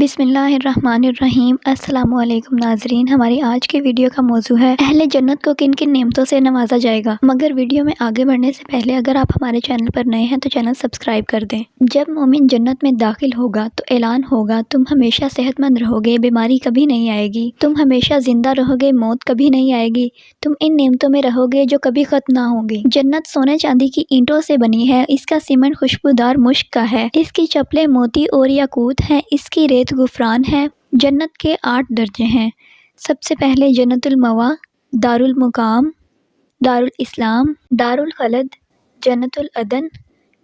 بسم اللہ الرحمن الرحیم۔ السلام علیکم ناظرین، ہماری آج کی ویڈیو کا موضوع ہے اہل جنت کو کن کن نعمتوں سے نوازا جائے گا۔ مگر ویڈیو میں آگے بڑھنے سے پہلے اگر آپ ہمارے چینل پر نئے ہیں تو چینل سبسکرائب کر دیں۔ جب مومن جنت میں داخل ہوگا تو اعلان ہوگا، تم ہمیشہ صحت مند رہو گے، بیماری کبھی نہیں آئے گی، تم ہمیشہ زندہ رہو گے، موت کبھی نہیں آئے گی، تم ان نعمتوں میں رہو گے جو کبھی ختم نہ ہوں گی۔ جنت سونے چاندی کی اینٹوں سے بنی ہے، اس کا سیمنٹ خوشبودار مشک کا ہے، اس کی چپلیں موتی اور یاقوت ہیں، اس کی ریت غفران ہے۔ جنت کے 8 درجے ہیں۔ سب سے پہلے جنت المأویٰ، دارالمقام، دارالاسلام، دارالخلد، جنت العدن،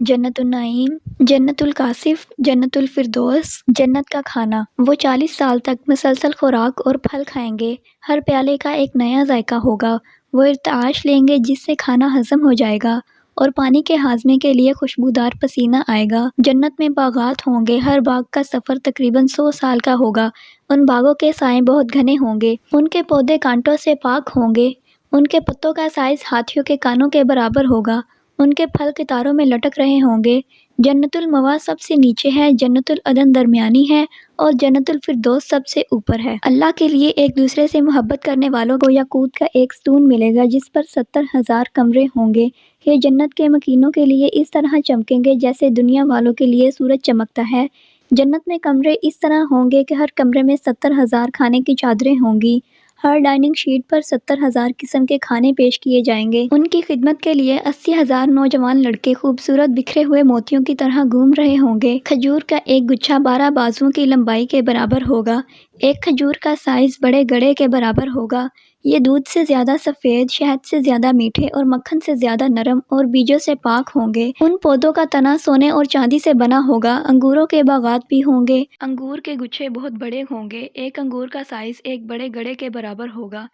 جنت النعیم، جنت القاصف، جنت الفردوس۔ جنت کا کھانا، وہ 40 سال تک مسلسل خوراک اور پھل کھائیں گے، ہر پیالے کا ایک نیا ذائقہ ہوگا، وہ ارتعاش لیں گے جس سے کھانا ہضم ہو جائے گا اور پانی کے ہاضمے کے لیے خوشبودار پسینہ آئے گا۔ جنت میں باغات ہوں گے، ہر باغ کا سفر تقریباً 100 سال کا ہوگا، ان باغوں کے سائے بہت گھنے ہوں گے، ان کے پودے کانٹوں سے پاک ہوں گے، ان کے پتوں کا سائز ہاتھیوں کے کانوں کے برابر ہوگا، ان کے پھل قطاروں میں لٹک رہے ہوں گے۔ جنت المأویٰ سب سے نیچے ہے، جنت العدن درمیانی ہے اور جنت الفردوس سب سے اوپر ہے۔ اللہ کے لیے ایک دوسرے سے محبت کرنے والوں کو یاقوت کا ایک ستون ملے گا جس پر 70,000 کمرے ہوں گے، یہ جنت کے مکینوں کے لیے اس طرح چمکیں گے جیسے دنیا والوں کے لیے سورج چمکتا ہے۔ جنت میں کمرے اس طرح ہوں گے کہ ہر کمرے میں 70,000 کھانے کی چادریں ہوں گی، ہر ڈائننگ شیٹ پر 70,000 قسم کے کھانے پیش کیے جائیں گے۔ ان کی خدمت کے لیے 80,000 نوجوان لڑکے خوبصورت بکھرے ہوئے موتیوں کی طرح گھوم رہے ہوں گے۔ کھجور کا ایک گچھا 12 بازوؤں کی لمبائی کے برابر ہوگا، ایک کھجور کا سائز بڑے گڑھے کے برابر ہوگا، یہ دودھ سے زیادہ سفید، شہد سے زیادہ میٹھے اور مکھن سے زیادہ نرم اور بیجوں سے پاک ہوں گے۔ ان پودوں کا تنا سونے اور چاندی سے بنا ہوگا، انگوروں کے باغات بھی ہوں گے، انگور کے گچھے بہت بڑے ہوں گے، ایک انگور کا سائز ایک بڑے گڑھے کے برابر ہوگا۔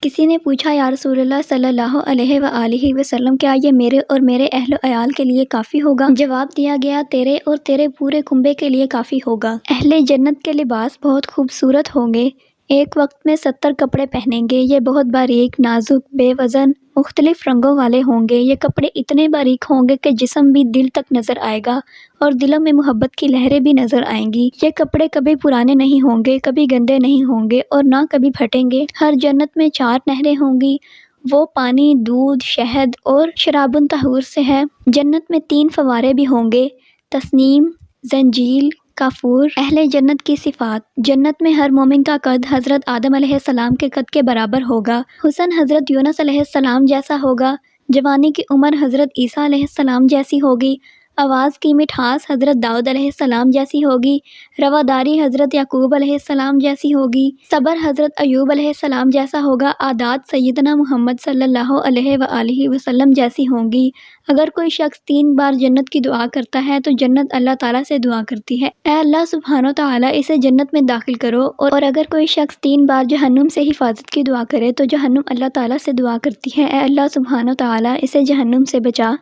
کسی نے پوچھا، یا رسول اللہ صلی اللہ علیہ وآلہ وسلم، کیا یہ میرے اور میرے اہل و عیال کے لیے کافی ہوگا؟ جواب دیا گیا، تیرے اور تیرے پورے کنبے کے لیے کافی ہوگا۔ اہل جنت کے لباس بہت خوبصورت ہوں گے، ایک وقت میں 70 کپڑے پہنیں گے، یہ بہت باریک، نازک، بے وزن، مختلف رنگوں والے ہوں گے، یہ کپڑے اتنے باریک ہوں گے کہ جسم بھی دل تک نظر آئے گا اور دلوں میں محبت کی لہریں بھی نظر آئیں گی۔ یہ کپڑے کبھی پرانے نہیں ہوں گے، کبھی گندے نہیں ہوں گے اور نہ کبھی پھٹیں گے۔ ہر جنت میں 4 نہریں ہوں گی، وہ پانی، دودھ، شہد اور شراب طہور سے ہے۔ جنت میں 3 فوارے بھی ہوں گے، تسنیم، زنجیل، کافور۔ اہل جنت کی صفات، جنت میں ہر مومن کا قد حضرت آدم علیہ السلام کے قد کے برابر ہوگا، حسن حضرت یونس علیہ السلام جیسا ہوگا، جوانی کی عمر حضرت عیسیٰ علیہ السلام جیسی ہوگی، آواز کی مٹھاس حضرت داؤد علیہ السلام جیسی ہوگی، رواداری حضرت یعقوب علیہ السلام جیسی ہوگی، صبر حضرت ایوب علیہ السلام جیسا ہوگا، عادات سیدنا محمد صلی اللہ علیہ وآلہ وسلم جیسی ہوں گی۔ اگر کوئی شخص 3 بار جنت کی دعا کرتا ہے تو جنت اللہ تعالیٰ سے دعا کرتی ہے، اے اللہ سبحانہ و تعالیٰ اسے جنت میں داخل کرو، اور اگر کوئی شخص 3 بار جہنم سے حفاظت کی دعا کرے تو جہنم اللہ تعالیٰ سے دعا کرتی ہے، اے اللہ سبحانہ و تعالیٰ اسے جہنم سے بچا۔